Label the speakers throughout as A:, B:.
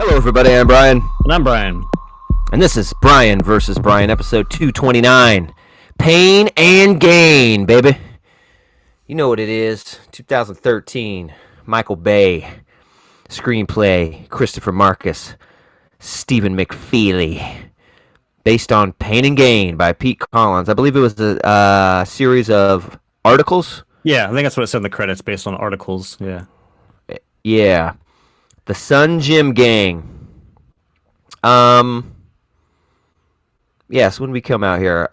A: Hello, everybody. I'm Brian,
B: And I'm Brian.
A: and this is Brian versus Brian, episode 229. Pain and Gain, baby. You know what it is. 2013. Michael Bay. Screenplay. Christopher Marcus. Stephen McFeely. Based on Pain and Gain by Pete Collins. I believe it was a series of articles.
B: Yeah, I think that's what it said in the credits based on articles. Yeah.
A: Yeah. The Sun Gym Gang. Um, Yes, when we come out here?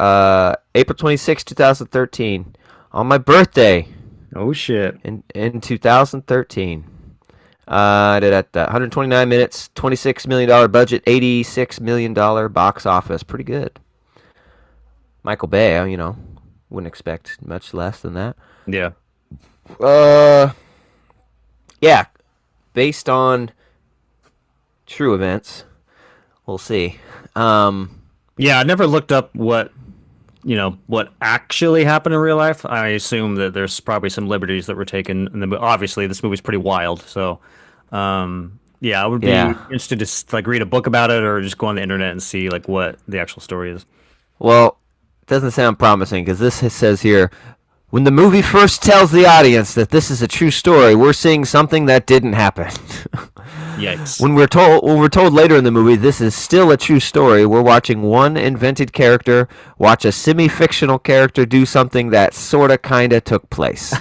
A: April 26, 2013. On my birthday
B: Oh shit.
A: in 2013. Did at 129 minutes, $26 million budget, $86 million box office. Pretty good. Michael Bay, wouldn't expect much less than that.
B: Yeah.
A: Uh, yeah, based on true events. We'll see. Um,
B: Yeah, I never looked up what actually happened in real life. I assume that there's probably some liberties that were taken in the obviously this movie's pretty wild. So, yeah, I would be
A: yeah.
B: interested to read a book about it or just go on the internet and see like what the actual story is.
A: Well, it doesn't sound promising because this says here, when the movie first tells the audience that this is a true story, we're seeing something that didn't happen.
B: Yikes.
A: When we're told later in the movie this is still a true story, we're watching one invented character watch a semi-fictional character do something that sorta kinda took place.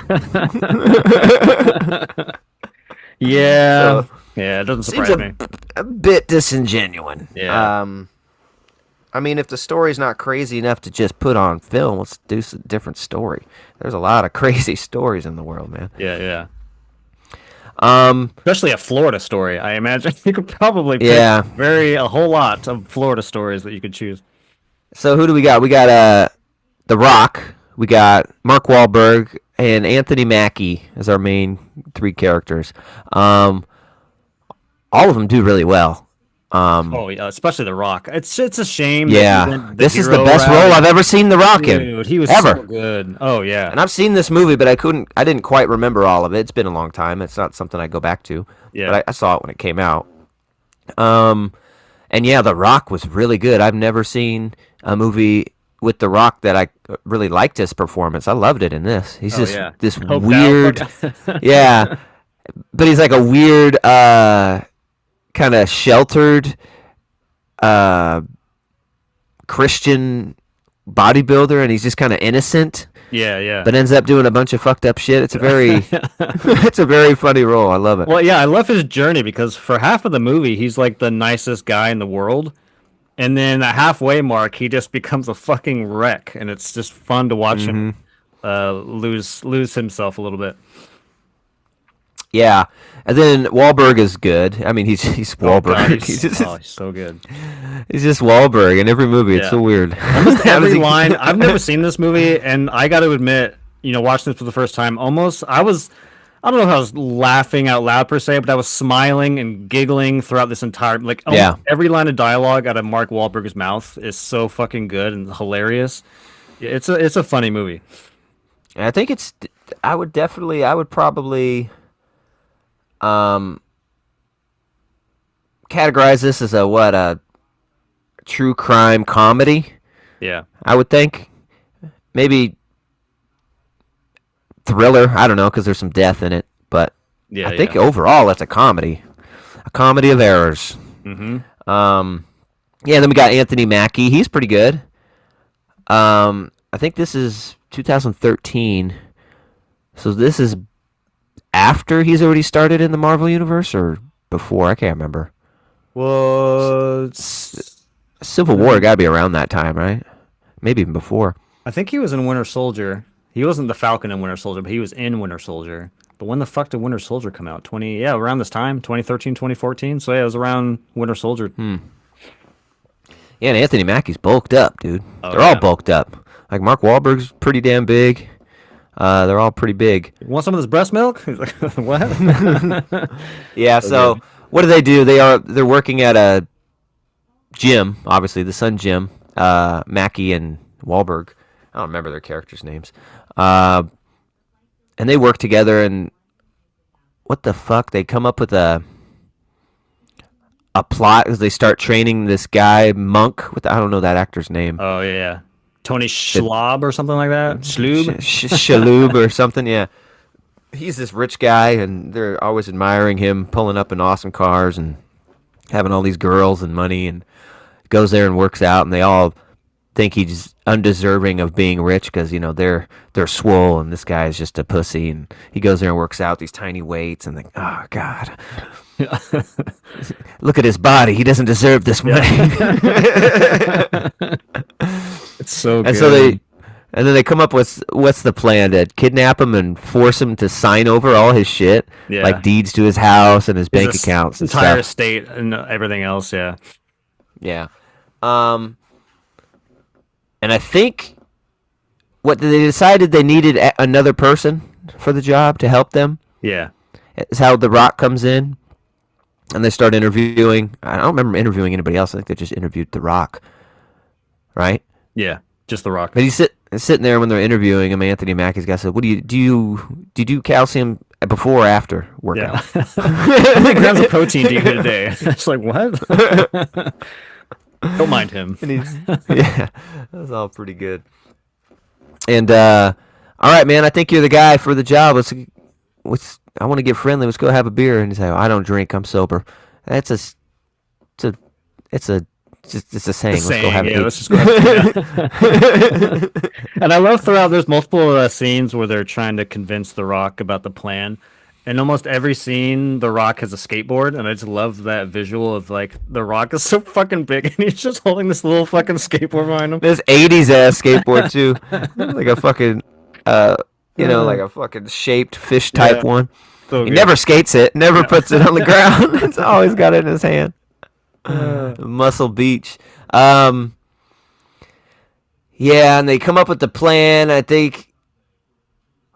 B: Yeah.
A: So
B: Yeah, it doesn't
A: seems
B: surprise me.
A: a bit disingenuous.
B: Yeah.
A: I mean, if the story's not crazy enough to just put on film, let's do a different story. There's a lot of crazy stories in the world, man.
B: Yeah, yeah.
A: Um,
B: Especially a Florida story. I imagine you could probably pick
A: yeah.
B: a whole lot of Florida stories that you could choose.
A: So who do we got? We got The Rock. We got Mark Wahlberg and Anthony Mackie as our main three characters. All of them do really well.
B: Oh yeah, especially The Rock. It's a shame that he
A: Yeah,
B: went the
A: this is the
B: hero
A: best role
B: route.
A: I've ever seen The Rock in,
B: Dude, he was so
A: ever.
B: good. Oh yeah,
A: And I've seen this movie, but I didn't quite remember all of it. It's been a long time. It's not something I go back to, but
B: yeah.
A: I saw it when it came out. Um, and yeah, The Rock was really good. I've never seen a movie with The Rock that I really liked his performance. I loved it in this. He's
B: Oh
A: just
B: yeah.
A: this
B: Coked out.
A: weird, yeah, but he's like a weird, kind of sheltered, uh, Christian bodybuilder, and he's just kind of innocent,
B: Yeah, yeah.
A: but ends up doing a bunch of fucked up shit. It's a very, it's a very funny role. I love it.
B: Well, yeah, I love his journey because for half of the movie, he's like the nicest guy in the world. And then the halfway mark, he just becomes a fucking wreck, and it's just fun to watch him
A: Hmm.
B: lose himself a little bit.
A: Yeah, and then Wahlberg is good. I mean, he's
B: Oh God,
A: Wahlberg.
B: he's so good.
A: He's just Wahlberg in every movie. It's
B: Yeah,
A: so weird.
B: almost
A: How does
B: every
A: he?
B: line. I've never seen this movie, and I got to admit, watching this for the first time, I don't know if I was laughing out loud per se, but I was smiling and giggling throughout this entire, like almost
A: Yeah,
B: every line of dialogue out of Mark Wahlberg's mouth is so fucking good and hilarious. Yeah, it's a funny movie.
A: I think it's. I would probably um categorize this as a true crime comedy.
B: Yeah,
A: I would think maybe thriller. I don't know because there's some death in it, but I
B: yeah,
A: think
B: yeah.
A: overall it's a comedy of errors.
B: Hmm.
A: Um, yeah. Then we got Anthony Mackie. He's pretty good. I think this is 2013. So this is after he's already started in the Marvel universe or before? I can't remember.
B: Well,
A: Civil War got to be around that time, right? Maybe even before.
B: I think he was in Winter Soldier. He wasn't the Falcon in Winter Soldier, but he was in Winter Soldier. But when the fuck did Winter Soldier come out? Yeah, around this time, 2013, 2014. So yeah, it was around Winter Soldier.
A: Hmm. Yeah, and Anthony Mackie's bulked up, dude.
B: Oh
A: They're all
B: yeah.
A: bulked up. Like Mark Wahlberg's pretty damn big. They're all pretty big.
B: Want some of this breast milk? He's like, what?
A: Yeah.
B: So
A: So
B: good.
A: what do? They're working at a gym, obviously the Sun Gym. Mackie and Wahlberg. I don't remember their characters' names. Uh, and they work together, and what the fuck? They come up with a plot as they start training this guy Monk with I don't know that actor's name.
B: Oh yeah, Tony Schlob or something like that. Schloob.
A: Shalhoub or something. Yeah, he's this rich guy, and they're always admiring him, pulling up in awesome cars and having all these girls and money, and goes there and works out, and they all think he's undeserving of being rich because they're swole, and this guy is just a pussy, and he goes there and works out these tiny weights, and oh god, look at his body, he doesn't deserve this money.
B: It's so good.
A: And then they come up with what's the plan, to kidnap him and force him to sign over all his shit, like deeds to his house and his bank accounts and
B: entire
A: stuff.
B: estate and everything else.
A: Yeah. And I think what they decided, they needed another person for the job to help them.
B: Yeah.
A: Is how The Rock comes in, and they start interviewing. I don't remember interviewing anybody else. I think they just interviewed The Rock, right?
B: Yeah, just The Rock.
A: But he's sitting there when they're interviewing him. Anthony Mackie's guy said, "What do you do calcium before or after workout?"
B: Yeah. How many grams of protein do you get a day? It's like, what? Don't mind him.
A: And yeah, that was all pretty good. And all right, man, I think you're the guy for the job. I want to get friendly. Let's go have a beer. And he's like, I don't drink. I'm sober. It's a saying. Let's go have
B: let's just go have And I love throughout, there's multiple scenes where they're trying to convince The Rock about the plan. In almost every scene, The Rock has a skateboard, and I just love that visual of, like, The Rock is so fucking big, and he's just holding this little fucking skateboard behind him.
A: This 80s ass skateboard, too. Like a fucking, like a fucking shaped fish type one. So he never skates it, never puts it on the ground. It's always got it in his hand. Muscle Beach. Yeah, and they come up with the plan. I think,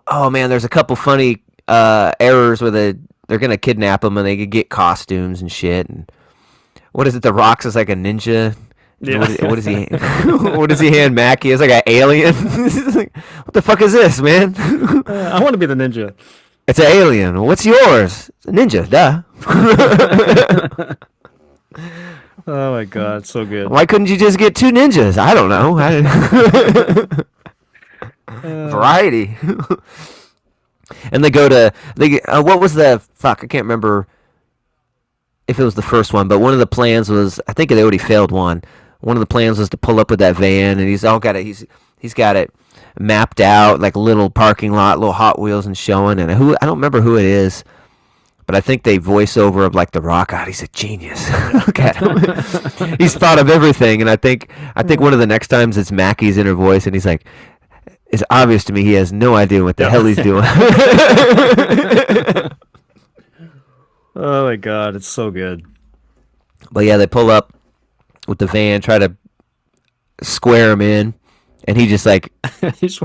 A: oh man, there's a couple funny errors where they're gonna kidnap him and they could get costumes and shit. And what is it? The Rock's is like a ninja. Yeah. What is he? What does he hand Mackie? It's like an alien. Like, what the fuck is this, man?
B: I want to be the ninja.
A: It's an alien. What's yours? It's a ninja. Duh.
B: Oh my god, so good.
A: Why couldn't you just get two ninjas? I don't know. Variety. And they what was the fuck? I can't remember if it was the first one, but one of the plans was, I think they already failed one. One of the plans was to pull up with that van, and he's got it mapped out, like a little parking lot, little Hot Wheels and showing, and I don't remember who it is, but I think they voice over of like The Rock. God, he's a genius. Look at him. He's thought of everything, and I think one of the next times it's Mackie's inner voice, and he's like, it's obvious to me he has no idea what the hell he's doing.
B: Oh my god, it's so good.
A: But yeah, they pull up with the van, try to square him in, and he just like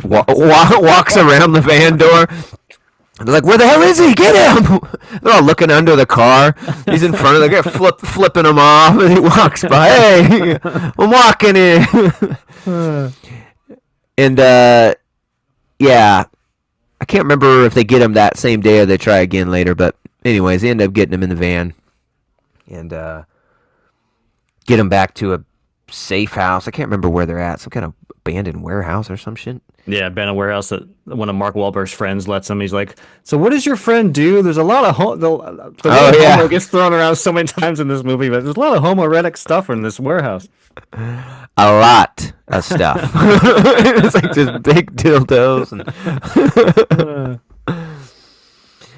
A: walks around the van door. They're like, where the hell is he? Get him! They're all looking under the car. He's in front of the guy, flipping him off, and he walks by. Hey, I'm walking in. And yeah, I can't remember if they get him that same day or they try again later, but anyways, they end up getting him in the van and get him back to a safe house. I can't remember where they're at, some kind of abandoned warehouse or some shit.
B: Yeah, abandoned warehouse that one of Mark Wahlberg's friends lets him. He's like, so what does your friend do? There's a lot of homo gets thrown around so many times in this movie, but there's a lot of homoerotic stuff in this warehouse.
A: A lot of stuff. It's like just big dildos.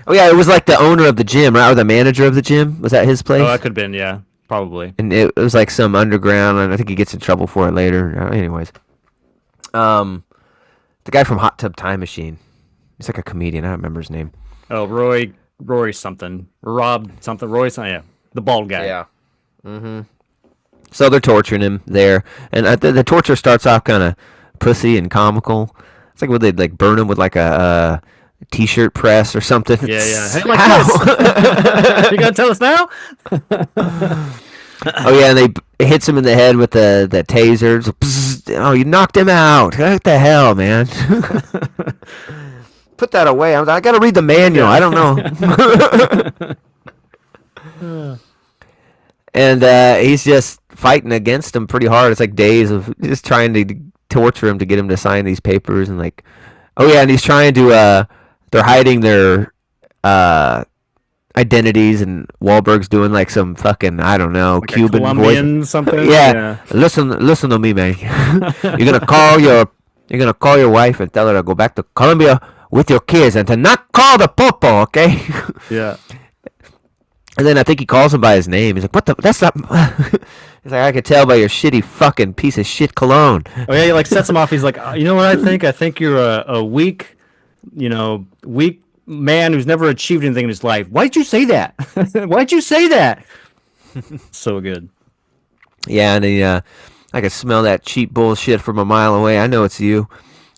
A: Oh yeah, it was like the owner of the gym, right? Or the manager of the gym. Was that his place?
B: Oh, that could have been, yeah, probably.
A: And it was like some underground, and I think he gets in trouble for it later. Anyways, the guy from Hot Tub Time Machine. He's like a comedian. I don't remember his name.
B: Oh, Roy something. Rob something. Roy something. Yeah, the bald guy.
A: Yeah. Mm-hmm. So they're torturing him there, and the torture starts off kind of pussy and comical. It's like, would they like burn him with like a t-shirt press or something?
B: Yeah. Hey, like this. You gonna tell us now?
A: Oh yeah, and it hits him in the head with the tasers. Oh, you knocked him out. What the hell, man? Put that away. I got to read the manual. I don't know. and he's just fighting against him pretty hard. It's like days of just trying to torture him to get him to sign these papers and like, oh yeah, and he's trying to. They're hiding their identities, and Wahlberg's doing like some fucking I don't know
B: Like a
A: Cuban
B: Colombian
A: voice.
B: something.
A: Yeah, listen to me, man. You're gonna call your wife and tell her to go back to Colombia with your kids and to not call the popo, okay?
B: Yeah.
A: And then I think he calls him by his name. He's like, "What the? That's not." He's like, "I could tell by your shitty fucking piece of shit cologne."
B: Oh yeah, he like sets him off. He's like, you know what I think? I think you're a weak, weak man who's never achieved anything in his life. Why'd you say that? Why'd you say that? So good.
A: Yeah, and he, I can smell that cheap bullshit from a mile away. I know it's you.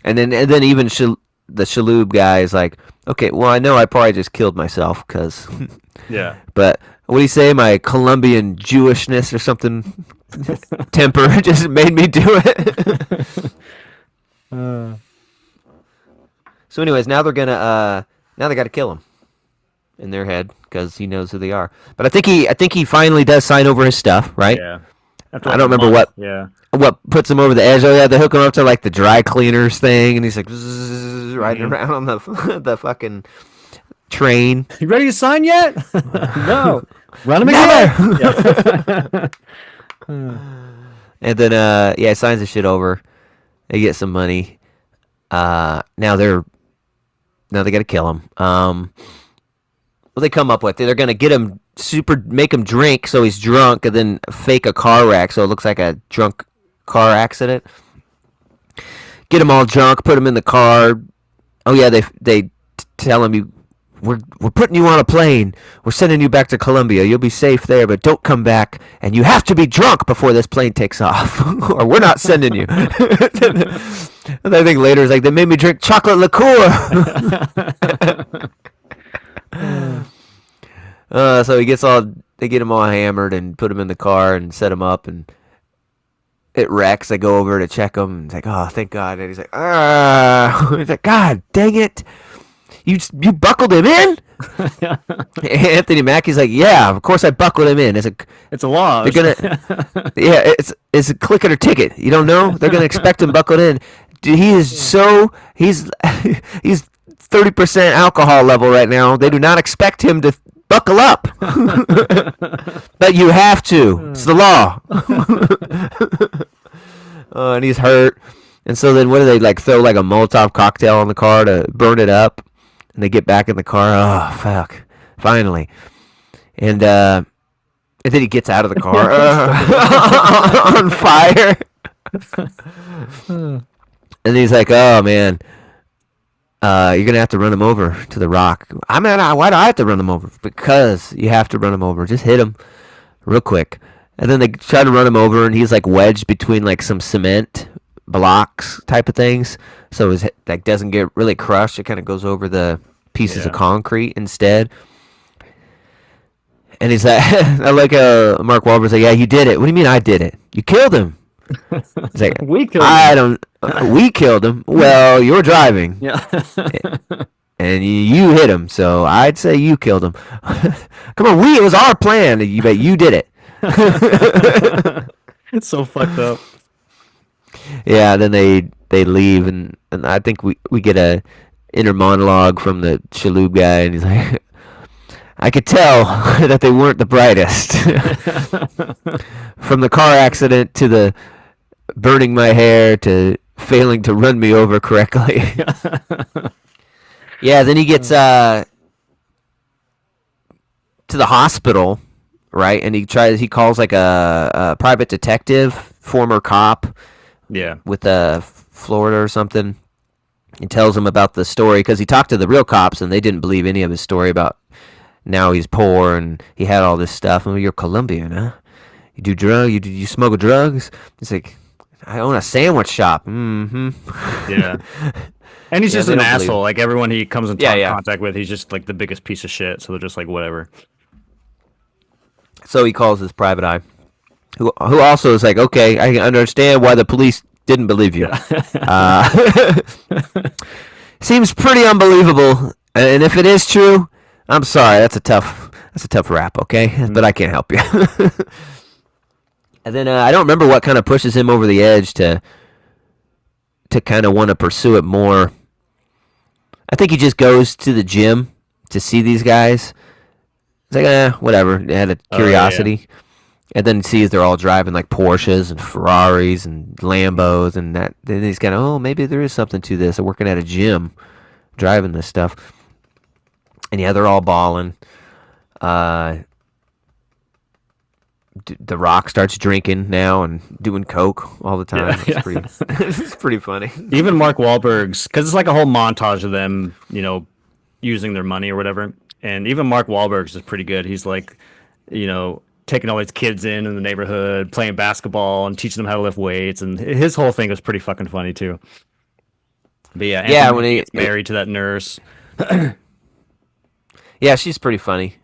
A: And then even the Shaloub guy is like, okay, well, I know I probably just killed myself because,
B: Yeah.
A: but what do you say? My Colombian Jewishness or something temper just made me do it. So, anyways, now they're gonna now they got to kill him in their head because he knows who they are. But I think he finally does sign over his stuff, right?
B: Yeah.
A: I don't remember
B: Yeah.
A: what puts him over the edge. Oh yeah, they hook him up to like the dry cleaners thing, and he's like zzz, riding around on the the fucking train.
B: You ready to sign yet? No. Run him again. Yeah.
A: And then yeah, he signs the shit over. They get some money. Now they got to kill him. What they come up with? They're gonna get him make him drink so he's drunk, and then fake a car wreck so it looks like a drunk car accident. Get him all drunk, put him in the car. Oh yeah, they tell him we're putting you on a plane. We're sending you back to Colombia. You'll be safe there, but don't come back. And you have to be drunk before this plane takes off, or we're not sending you. And I think later it's like they made me drink chocolate liqueur. So they get him all hammered and put him in the car and set him up, and it wrecks. They go over to check him, and it's like, oh, thank God. And he's like, he's like, God dang it. You buckled him in? Anthony Mackie's like, yeah, of course I buckled him in.
B: It's a law.
A: They're gonna, yeah, it's a click it or ticket. You don't know? They're gonna expect him buckled in. Dude, he's 30% alcohol level right now. They do not expect him to buckle up, but you have to. It's the law. And he's hurt, and so then what do they like? Throw like a Molotov cocktail on the car to burn it up. And they get back in the car. Oh, fuck. Finally. And then he gets out of the car on fire. And he's like, oh, man. You're going to have to run him over to the rock. I mean, why do I have to run him over? Because you have to run him over. Just hit him real quick. And then they try to run him over, and he's like wedged between like some cement blocks type of things, so his like doesn't get really crushed. It kind of goes over the pieces of concrete instead. And he's like, I like Mark Wahlberg's like, yeah, you did it. What do you mean I did it? You killed him. He's like,
B: we killed him.
A: We killed him. Well, you're driving.
B: Yeah.
A: And you hit him, so I'd say you killed him. Come on, it was our plan. But you did it.
B: It's so fucked up.
A: Yeah, then they leave, and I think we get a inner monologue from the Shaloub guy, and he's like, I could tell that they weren't the brightest. From the car accident to the burning my hair to failing to run me over correctly. Yeah, then he gets to the hospital, right? And he calls like a private detective, former cop.
B: Yeah.
A: With Florida or something. He tells him about the story because he talked to the real cops and they didn't believe any of his story about now he's poor and he had all this stuff. Oh, you're Colombian, huh? You do drugs? You smuggle drugs? He's like, I own a sandwich shop. Mm-hmm.
B: Yeah. And he's just an asshole. Like everyone he comes in contact with, he's just like the biggest piece of shit. So they're just like, whatever. So
A: he calls his private eye, who also is like, okay, I can understand why the police didn't believe you. Seems pretty unbelievable. And if it is true, I'm sorry. That's a tough rap. Okay, but I can't help you. And then I don't remember what kind of pushes him over the edge to kind of want to pursue it more. I think he just goes to the gym to see these guys. It's like, whatever. He had a curiosity. Oh, yeah. And then sees they're all driving like Porsches and Ferraris and Lambos and that. Then he's kind of, oh, maybe there is something to this. They're working at a gym, driving this stuff. And yeah, they're all balling. The Rock starts drinking now and doing coke all the time. Yeah, it's pretty funny.
B: Even Mark Wahlberg's, because it's like a whole montage of them, using their money or whatever. And even Mark Wahlberg's is pretty good. He's like, taking all these kids in the neighborhood, playing basketball and teaching them how to lift weights. And his whole thing was pretty fucking funny too. But yeah, Anthony when he gets married to that nurse.
A: Yeah, she's pretty funny.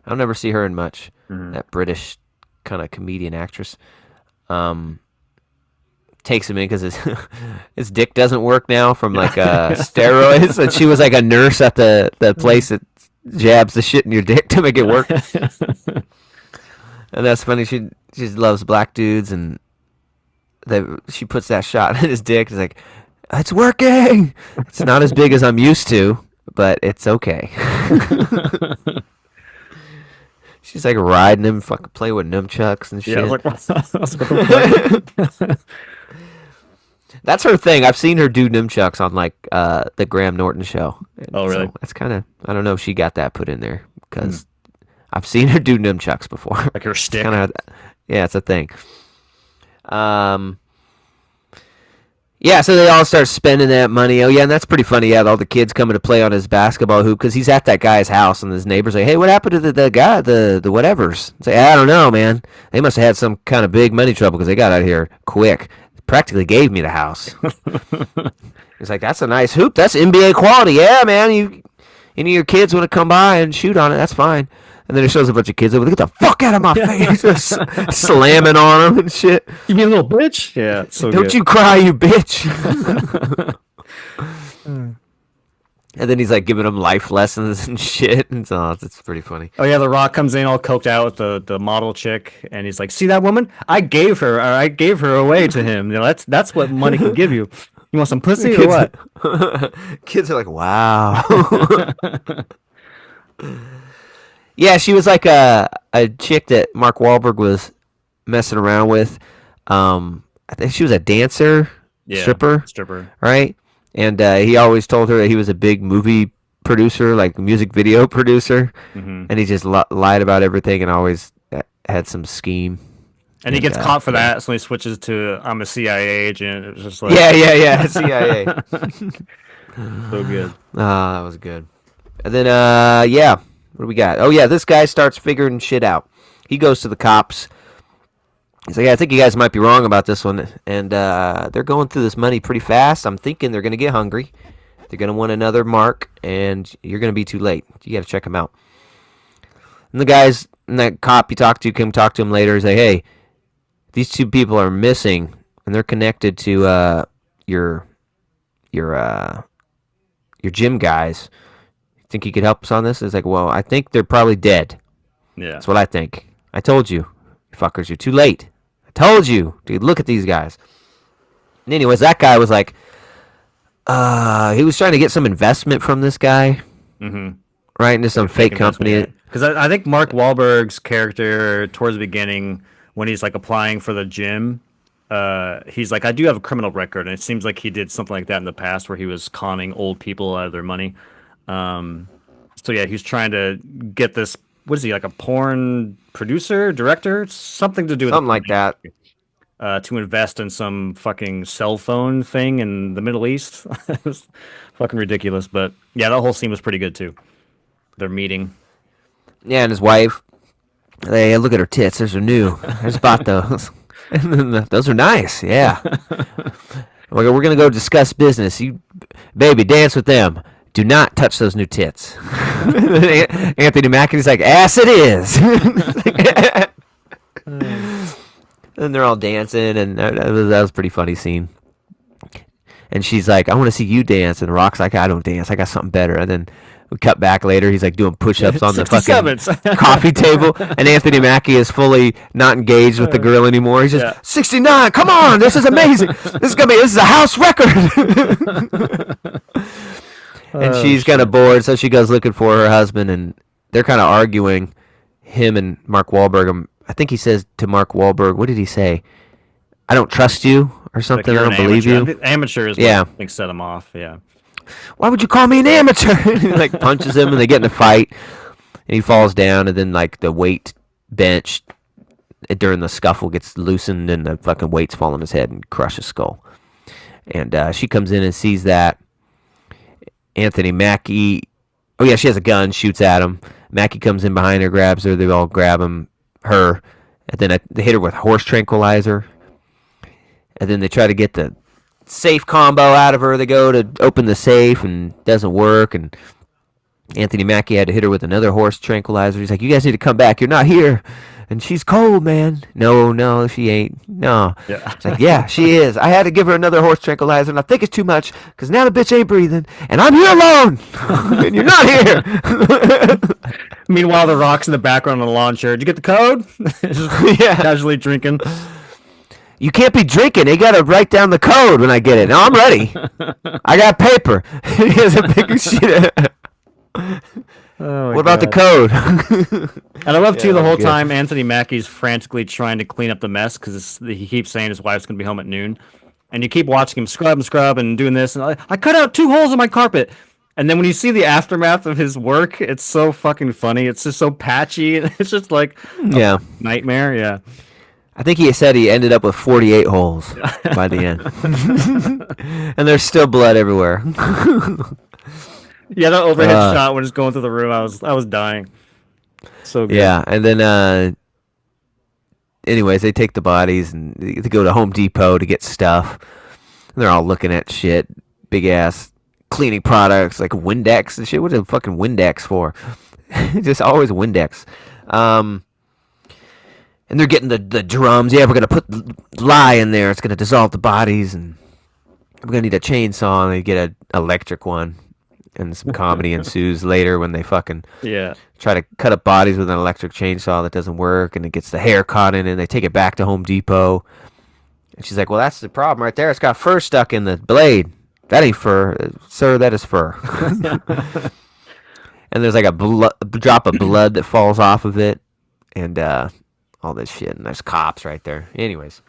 A: I'll never see her in much. Mm-hmm. That British kind of comedian actress. Takes him in because his dick doesn't work now from like steroids, and she was like a nurse at the place that jabs the shit in your dick to make it work. And that's funny. She loves black dudes, and she puts that shot in his dick. It's like, it's working. It's not as big as I'm used to, but it's okay. She's like riding him, fucking play with nunchucks and shit. Yeah, like, that's her thing. I've seen her do nunchucks on like the Graham Norton show.
B: Oh, really? So
A: that's kind of, I don't know if she got that put in there because I've seen her do nunchucks before.
B: Like her stick.
A: Yeah, it's a thing. Yeah, so they all start spending that money. Oh, yeah, and that's pretty funny. Yeah, all the kids coming to play on his basketball hoop because he's at that guy's house, and his neighbor's like, hey, what happened to the guy, the whatevers? It's like, I don't know, man. They must have had some kind of big money trouble because they got out of here quick. Practically gave me the house. He's like, that's a nice hoop. That's NBA quality. Yeah, man. Any of your kids want to come by and shoot on it, that's fine. And then it shows a bunch of kids over. Get the fuck out of my face! Just slamming on them and shit.
B: You mean a little bitch? Yeah. So
A: don't you cry, you bitch. And then he's like giving them life lessons and shit. And so it's pretty funny.
B: Oh yeah, The Rock comes in all coked out with the model chick, and he's like, "See that woman? I gave her away to him. That's what money can give you. You want some pussy or what?"
A: Kids are like, "Wow." Yeah, she was like a chick that Mark Wahlberg was messing around with. I think she was a dancer, stripper, right? And he always told her that he was a big movie producer, like music video producer, and he just lied about everything and always had some scheme.
B: And he gets caught for that, so he switches to "I'm a CIA agent." It was just like
A: yeah, CIA.
B: So good.
A: That was good. And then what do we got? Oh, yeah, this guy starts figuring shit out. He goes to the cops. He's like, I think you guys might be wrong about this one. And they're going through this money pretty fast. I'm thinking they're going to get hungry. They're going to want another mark, and you're going to be too late. You got to check them out. And the guys, and that cop you talk to, come talk to him later. He's like, hey, these two people are missing, and they're connected to your gym guys. Think he could help us on this? It's like, well, I think they're probably dead.
B: Yeah.
A: That's what I think. I told you. Fuckers, you're too late. I told you. Dude, look at these guys. And anyways, that guy was like, he was trying to get some investment from this guy.
B: Mm-hmm.
A: Right? Into some fake company.
B: Because I think Mark Wahlberg's character, towards the beginning, when he's like applying for the gym, he's like, I do have a criminal record. And it seems like he did something like that in the past where he was conning old people out of their money. So yeah, he's trying to get this. What is he, like a porn producer, director? Something to do with
A: something like that.
B: To invest in some fucking cell phone thing in the Middle East. It was fucking ridiculous, but yeah, that whole scene was pretty good too. Their meeting.
A: Yeah, and his wife. Hey, look at her tits. Those are new. I just bought those. Those are nice. Yeah. We're gonna go discuss business. You, baby, dance with them. Do not touch those new tits. Anthony Mackie's like, ass it is. And they're all dancing, and that was a pretty funny scene. And she's like, I want to see you dance. And Rock's like, I don't dance. I got something better. And then We cut back later. He's like doing push-ups on the fucking
B: 67.
A: coffee table, and Anthony Mackie is fully not engaged with the girl anymore. He's just 69. Come on, this is amazing. This is a house record. And she's kind of bored, so she goes looking for her husband, and they're kind of arguing. Him and Mark Wahlberg. I think he says to Mark Wahlberg, what did he say? I don't trust you or something.
B: Like
A: I don't believe you.
B: Amateur is what I think set him off. Yeah.
A: Why would you call me an amateur? He like punches him, and they get in a fight, and he falls down, and then like the weight bench during the scuffle gets loosened, and the fucking weights fall on his head and crush his skull. And she comes in and sees that. Anthony Mackie, oh yeah, she has a gun, shoots at him. Mackie comes in behind her, grabs her. They all grab her, and then they hit her with horse tranquilizer. And then they try to get the safe combo out of her. They go to open the safe, and it doesn't work. And Anthony Mackie had to hit her with another horse tranquilizer. He's like, you guys need to come back. You're not here. And she's cold, man. No, she ain't. No. Yeah. It's like, yeah, she is. I had to give her another horse tranquilizer, and I think it's too much, because now the bitch ain't breathing, and I'm here alone, and you're not here.
B: Meanwhile, the Rock's in the background on the lawn chair. Did you get the code? Just casually drinking.
A: You can't be drinking. They got to write down the code when I get it. No, I'm ready. I got paper. He has a big sheet. What about the code?
B: And I love too the whole time Anthony Mackie's frantically trying to clean up the mess because he keeps saying his wife's gonna be home at noon, and you keep watching him scrub and doing this, and I cut out 2 holes in my carpet, and then when you see the aftermath of his work, it's so fucking funny. It's just so patchy, and it's just like a nightmare. Yeah.
A: I think he said he ended up with 48 holes by the end, and there's still blood everywhere.
B: Yeah, that overhead shot when it's going through the room, I was dying. So good.
A: Yeah, and then anyways, they take the bodies and they go to Home Depot to get stuff. And they're all looking at shit, big ass cleaning products like Windex and shit. What is a fucking Windex for? Just always Windex. And they're getting the drums. Yeah, we're gonna put lye in there. It's gonna dissolve the bodies, and we're gonna need a chainsaw. And they get an electric one. And some comedy ensues later when they fucking try to cut up bodies with an electric chainsaw that doesn't work, and it gets the hair caught in it, and they take it back to Home Depot. And she's like, well, that's the problem right there. It's got fur stuck in the blade. That ain't fur. Sir, that is fur. And there's like a drop of blood that falls off of it, and all this shit. And there's cops right there. Anyways.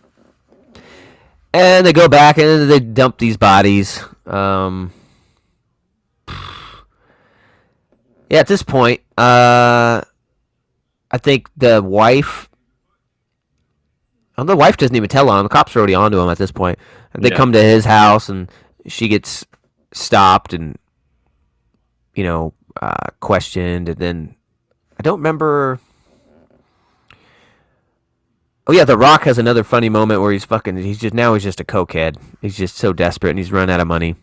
A: And they go back, and they dump these bodies. Yeah, at this point, I think the wife doesn't even tell on him. The cops are already onto him at this point. They come to his house, and she gets stopped and, questioned. And then I don't remember. Oh yeah, The Rock has another funny moment where he's just a cokehead. He's just so desperate, and he's run out of money.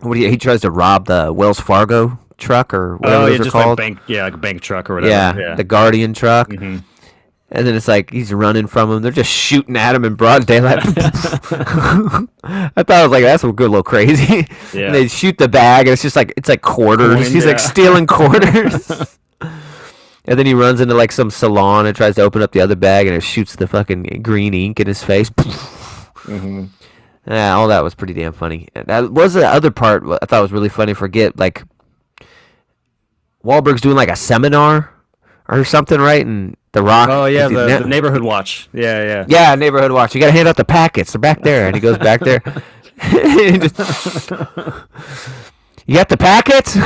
A: He tries to rob the Wells Fargo truck or whatever those are called.
B: Like a bank truck or whatever.
A: Yeah, the Guardian truck. Mm-hmm. And then it's like he's running from them. They're just shooting at him in broad daylight. I thought I was like, that's a good little crazy. Yeah. And they shoot the bag, and it's like quarters. He's like stealing quarters. And then he runs into like some salon and tries to open up the other bag, and it shoots the fucking green ink in his face. Mm-hmm. Yeah, all that was pretty damn funny. That was the other part I thought was really funny. Like Wahlberg's doing like a seminar or something, right? And The Rock.
B: Oh yeah, the neighborhood watch. Yeah.
A: Yeah, neighborhood watch. You got to hand out the packets. They're back there, and he goes back there. You got the packets?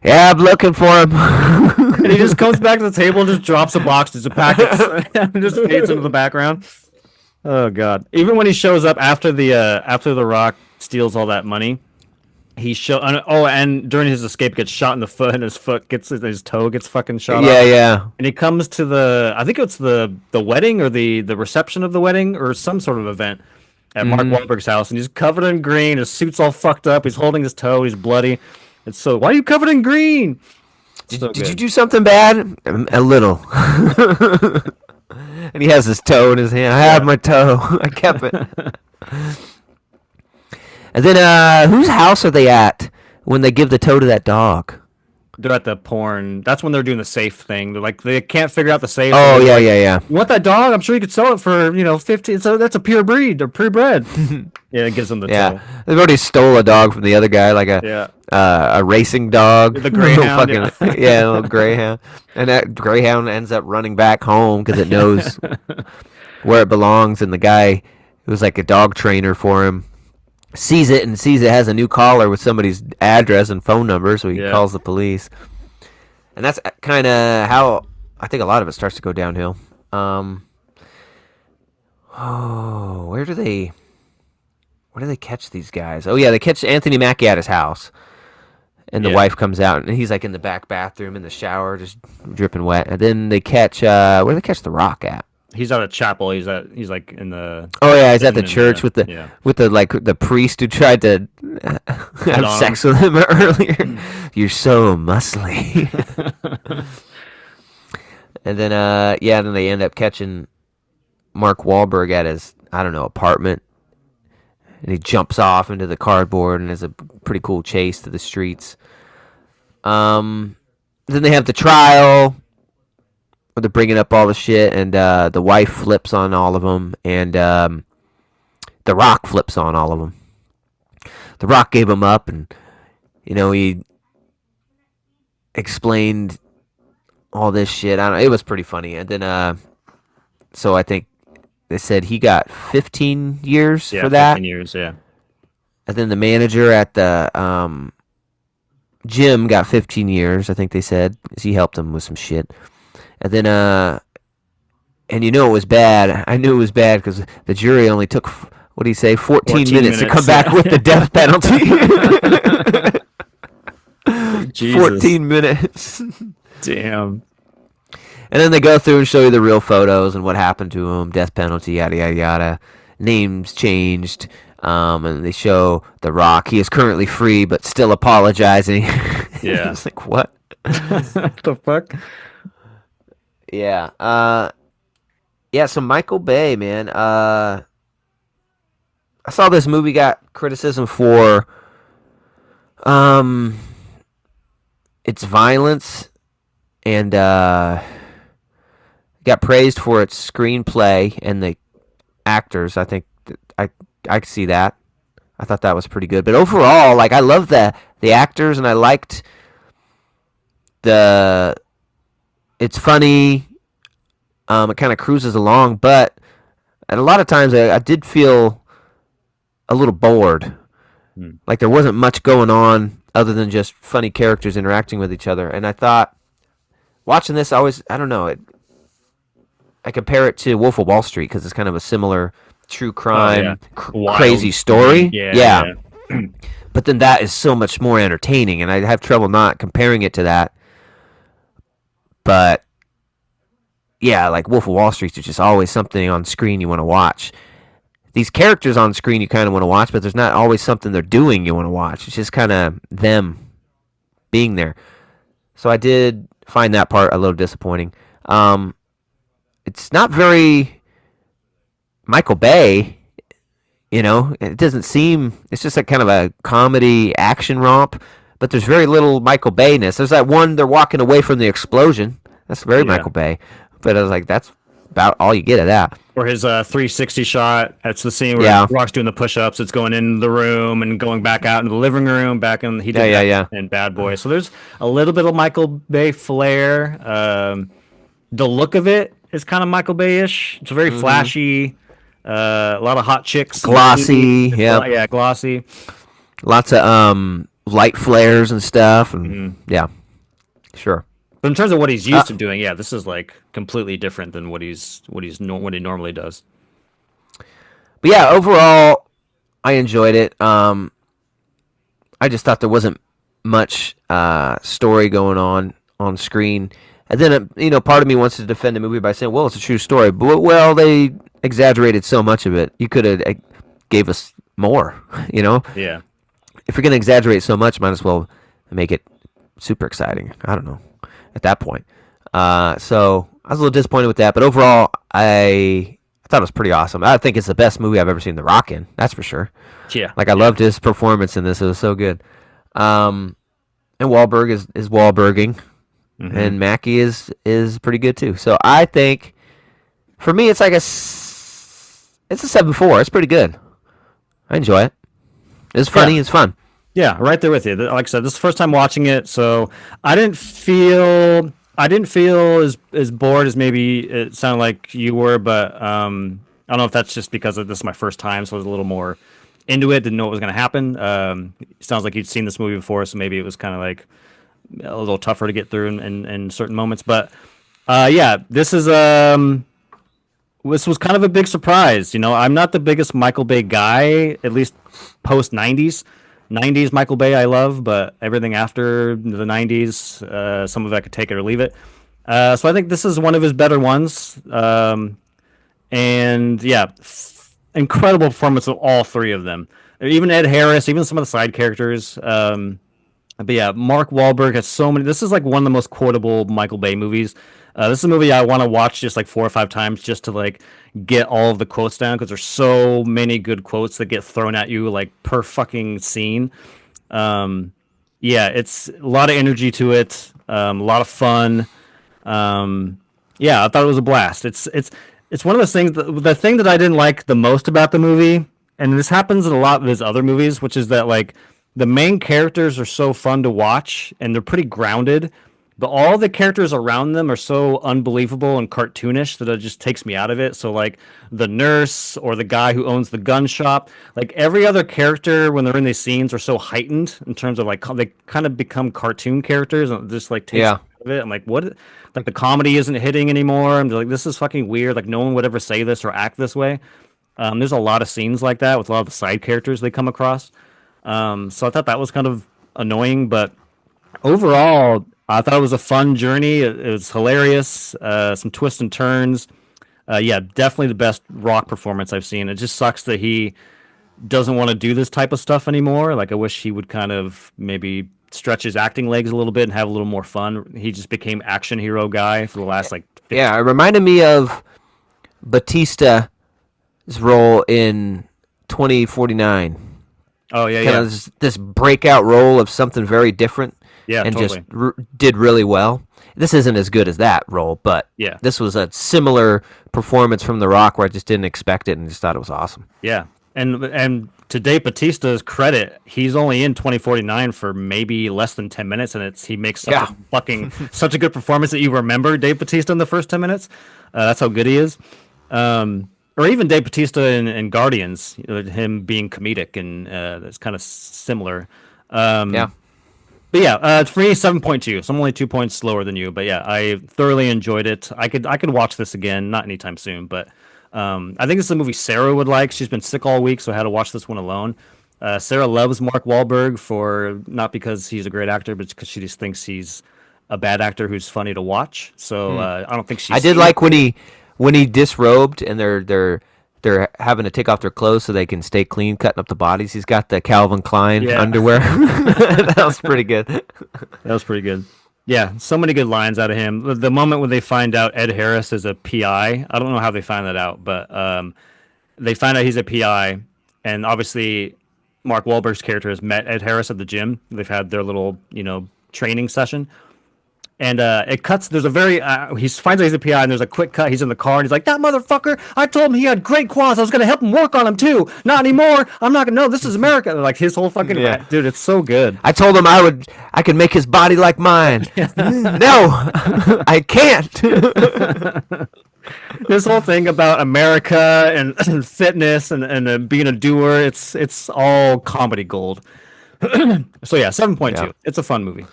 A: Yeah, I'm looking for them.
B: And he just comes back to the table and just drops a box. There's a packets, and just fades into the background. Oh god! Even when he shows up after the Rock steals all that money, and during his escape gets shot in the foot, and his toe gets fucking shot off.
A: Yeah.
B: And he comes to I think it's the wedding or the reception of the wedding or some sort of event at Mark Wahlberg's house, and he's covered in green. His suit's all fucked up. He's holding his toe. He's bloody. Why are you covered in green?
A: Did you do something bad? A little. And he has his toe in his hand. I have my toe. I kept it. And then, whose house are they at when they give the toe to that dog?
B: they're at the porn. That's when they're doing the safe thing. They're like they can't figure out the safe, so
A: Oh
B: they're
A: yeah,
B: like,
A: yeah, yeah.
B: "You want that dog? I'm sure you could sell it for 15. So that's a pure breed or purebred." Yeah, it gives them the
A: Yeah,
B: tow.
A: they've already stole a dog from the other guy, like
B: Yeah,
A: a racing dog,
B: the
A: little
B: greyhound.
A: fucking
B: Yeah.
A: yeah, a little greyhound, and that greyhound ends up running back home because it knows where it belongs, and the guy who was like a dog trainer for him sees it and sees it has a new collar with somebody's address and phone number, so he
B: Yeah.
A: calls the police, and that's kind of how I think a lot of it starts to go downhill. Um, oh, where do they catch these guys? Oh yeah, they catch Anthony Mackie at his house, and the
B: Yeah.
A: wife comes out, and he's like in the back bathroom in the shower, just dripping wet. And then they catch where do they catch the Rock at?
B: He's at a chapel. He's like in the
A: Oh yeah, he's at the
B: sitting in
A: church with the
B: yeah.
A: like the priest who tried to have
B: on
A: sex with him earlier. You're so muscly. And then yeah, then they end up catching Mark Wahlberg at his I don't know apartment, and he jumps off into the cardboard and has a pretty cool chase to the streets. Then they have the trial where they're bringing up all the shit, and the wife flips on all of them, and the Rock flips on all of them. The Rock gave him up, and he explained all this shit. I don't know, it was pretty funny, and then so I think they said he got 15 years
B: Yeah,
A: for that.
B: 15 years. Yeah.
A: And then the manager at the gym got 15 years, I think they said, because he helped him with some shit. And then, and it was bad. I knew it was bad because the jury only took, what do you say, 14 minutes to come back with the death penalty.
B: Jesus.
A: 14 minutes.
B: Damn.
A: And then they go through and show you the real photos and what happened to him, death penalty, yada, yada, yada. Names changed. And they show The Rock. He is currently free, but still apologizing.
B: Yeah.
A: It's like, what?
B: What the fuck?
A: Yeah. Yeah, so Michael Bay, man. I saw this movie got criticism for its violence and got praised for its screenplay and the actors. I think I could see that. I thought that was pretty good. But overall, like I love the actors and I liked the it's funny. It kind of cruises along, but at a lot of times I did feel a little bored. Like there wasn't much going on other than just funny characters interacting with each other. And I thought watching this, I don't know, I compare it to Wolf of Wall Street because it's kind of a similar true crime, crazy story.
B: Yeah.
A: But then that is so much more entertaining, and I have trouble not comparing it to that. But yeah, like Wolf of Wall Street is just always something on screen you want to watch. These characters on screen you kind of want to watch, but there's not always something they're doing you want to watch. It's just kind of them being there. So I did find that part a little disappointing. It's not very Michael Bay, It doesn't seem. It's just a kind of a comedy action romp, but there's very little Michael Bay-ness. There's that one they're walking away from the explosion. That's very Michael Bay. But I was like, that's about all you get of that.
B: Or his 360 shot. That's the scene where Rock's doing the push-ups. It's going in the room and going back out into the living room. Back in he did that in Bad Boy. So there's a little bit of Michael Bay flair. The look of it is kind of Michael Bay-ish. It's very flashy. A lot of hot chicks.
A: Glossy.
B: Yeah, glossy.
A: Lots of light flares and stuff. And yeah, sure.
B: But in terms of what he's used to doing, this is like completely different than what he normally does.
A: But yeah, overall, I enjoyed it. I just thought there wasn't much story going on screen, and then part of me wants to defend the movie by saying, "Well, it's a true story." But they exaggerated so much of it. You could have gave us more.
B: Yeah.
A: If you're gonna exaggerate so much, might as well make it super exciting. I don't know. At that point. So I was a little disappointed with that, but overall, I thought it was pretty awesome. I think it's the best movie I've ever seen The Rock in. That's for sure.
B: Yeah.
A: Like I loved his performance in this. It was so good. And And Wahlberg is Wahlberging, and Mackie is pretty good too. So I think, for me, it's like it's a 7.4. It's pretty good. I enjoy it. It's funny.
B: Yeah.
A: It's fun.
B: Yeah, right there with you. Like I said, this is the first time watching it, so I didn't feel as bored as maybe it sounded like you were, but I don't know if that's just because this is my first time, so I was a little more into it, didn't know what was going to happen. It sounds like you'd seen this movie before, so maybe it was kind of like a little tougher to get through in certain moments. But yeah, this was kind of a big surprise. I'm not the biggest Michael Bay guy, at least post '90s. '90s Michael Bay I love, but everything after the '90s, some of it I could take it or leave it. So I think this is one of his better ones. And yeah, incredible performance of all three of them. Even Ed Harris, even some of the side characters. But yeah, Mark Wahlberg has so many. This is like one of the most quotable Michael Bay movies. This is a movie I want to watch just like 4 or 5 times just to like get all of the quotes down because there's so many good quotes that get thrown at you like per fucking scene. Yeah, it's a lot of energy to it, a lot of fun. Yeah, I thought it was a blast. It's one of those things. The thing that I didn't like the most about the movie, and this happens in a lot of his other movies, which is that like the main characters are so fun to watch and they're pretty grounded, but all the characters around them are so unbelievable and cartoonish that it just takes me out of it. So like the nurse or the guy who owns the gun shop, like every other character when they're in these scenes are so heightened in terms of like they kind of become cartoon characters and it just like takes me out of it. I'm like, what? Like the comedy isn't hitting anymore. I'm like, this is fucking weird. Like no one would ever say this or act this way. There's a lot of scenes like that with a lot of the side characters they come across. So I thought that was kind of annoying, but overall, I thought it was a fun journey. It was hilarious. Some twists and turns. Yeah, definitely the best Rock performance I've seen. It just sucks that he doesn't want to do this type of stuff anymore. Like I wish he would kind of maybe stretch his acting legs a little bit and have a little more fun. He just became action hero guy for the last like 15
A: Yeah, it reminded me of Batista's role in 2049.
B: Oh yeah,
A: Kind of this breakout role of something very different.
B: Yeah,
A: and
B: totally.
A: just did really well. This isn't as good as that role, but
B: Yeah.
A: this was a similar performance from The Rock where I just didn't expect it and just thought it was awesome.
B: Yeah, and to Dave Bautista's credit, he's only in 2049 for maybe less than 10 minutes, and he makes such a good performance that you remember Dave Bautista in the first 10 minutes. That's how good he is. Or even Dave Bautista in Guardians, him being comedic, and that's kind of similar.
A: Yeah.
B: But yeah, for me, 7.2. So I'm only 2 points slower than you. But yeah, I thoroughly enjoyed it. I could watch this again, not anytime soon. But I think this is a movie Sarah would like. She's been sick all week, so I had to watch this one alone. Sarah loves Mark Wahlberg not because he's a great actor, but because she just thinks he's a bad actor who's funny to watch. So I don't think she's.
A: I did like when he disrobed and they're having to take off their clothes so they can stay clean, cutting up the bodies. He's got the Calvin Klein underwear. That was pretty good.
B: That was pretty good. Yeah, so many good lines out of him. The moment when they find out Ed Harris is a PI, I don't know how they find that out, but they find out he's a PI, and obviously Mark Wahlberg's character has met Ed Harris at the gym. They've had their little, training session. And it cuts. There's a very. He finds out he's a PI, and there's a quick cut. He's in the car, and he's like, "That motherfucker! I told him he had great quads. I was gonna help him work on them too. Not anymore. I'm not gonna. No, this is America." Like his whole fucking.
A: Yeah.
B: Dude, it's so good.
A: I told him I could make his body like mine. No, I can't.
B: This whole thing about America and fitness and being a doer. It's all comedy gold. So yeah, 7.2.
A: Yeah.
B: It's a fun movie.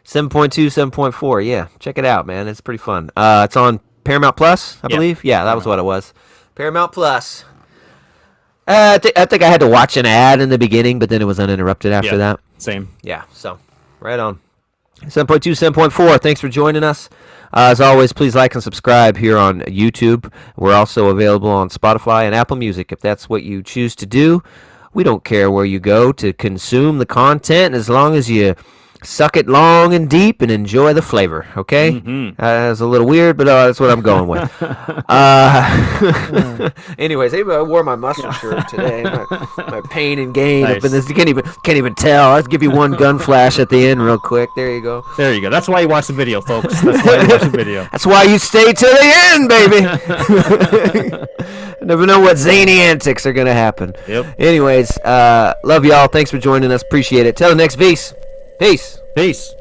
A: 7.2, 7.4. Yeah, check it out, man. It's pretty fun. It's on Paramount Plus, I believe. Yeah, that was what it was. Paramount Plus. I think I had to watch an ad in the beginning, but then it was uninterrupted after that.
B: Same.
A: Yeah, so right on. 7.2, 7.4. Thanks for joining us. As always, please like and subscribe here on YouTube. We're also available on Spotify and Apple Music if that's what you choose to do. We don't care where you go to consume the content as long as you Suck it long and deep and enjoy the flavor, okay?
B: Mm-hmm.
A: That's a little weird, but that's what I'm going with. Anyways, I wore my muscle shirt today. My pain and gain
B: Nice.
A: up in this. You can't even tell. I'll give you one gun flash at the end real quick. There you go.
B: There you go. That's why you watch the video, folks. That's why you watch the video.
A: That's why you stay to the end, baby. Never know what zany antics are going to happen.
B: Yep.
A: Anyways, love y'all. Thanks for joining us. Appreciate it. Till the next Peace.
B: Peace.